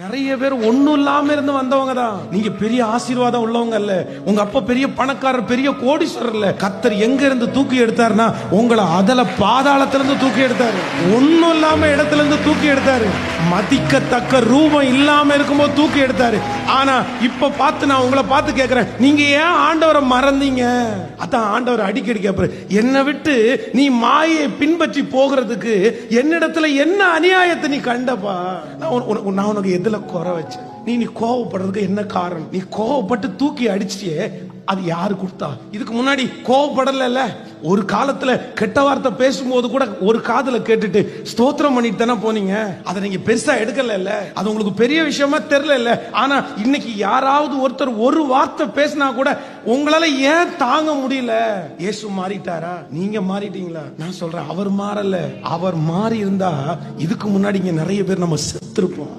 நிறைய பேர் ஒண்ணும் இல்லாம இருந்து வந்தவங்க தான். நீங்க பெரிய ஆசீர்வாதம் உள்ளவங்க இல்ல. உங்க அப்பா பெரிய பணக்காரர், பெரிய கோடீஸ்வரர் இல்ல. கர்த்தர் எங்க இருந்து தூக்கி எடுத்தாருன்னா உங்களை அதல பாதாளத்துல இருந்து தூக்கி எடுத்தாரு. ஒண்ணும் இல்லாம இடத்துல இருந்து தூக்கி எடுத்தாரு. மதிக்கத்தக்க ரூபம் இல்லாம இருக்கும்போது தூக்கி எடுத்தாரு. ஆனா இப்ப பார்த்து நான் உங்களை பார்த்து கேட்கிறேன், நீங்க ஏன் ஆண்டவரை மறந்தீங்க? அதான் ஆண்டவர் அடிக்கடி கேட்பாரு, என்னை விட்டு நீ மாயை பின்பற்றி போகிறதுக்கு என்னிடத்துல என்ன அநியாயத்தை நீ கண்டப்பா? நான் உனக்கு எதுல குறை வச்சேன்? நீ கோவப்படுறதுக்கு என்ன காரணம்? நீ கோவப்பட்டு தூக்கி அடிச்சிட்டியே, அது யாரு கொடுத்தா? இதுக்கு முன்னாடி கோவப்படல. ஒரு காலத்துல கெட்ட வார்த்தை பேசும்போது கூட ஒரு காதுல கேட்டுட்டு ஸ்தோத்திரம் பண்ணிட்டு தானே போனீங்க. அதை நீங்க பெருசா எடுக்கல. அது உங்களுக்கு பெரிய விஷயமா தெரியல. ஆனா இன்னைக்கு யாராவது ஒருத்தர் ஒரு வார்த்தை பேசினா கூட உங்களால ஏன் தாங்க முடியல? இயேசு மாறிட்டாரா? நீங்க மாறிட்டீங்களா? நான் சொல்றேன், அவர் மாறல. அவர் மாறி இருந்தா இதுக்கு முன்னாடி இங்க நிறைய பேர் நம்ம செத்துருப்போம்.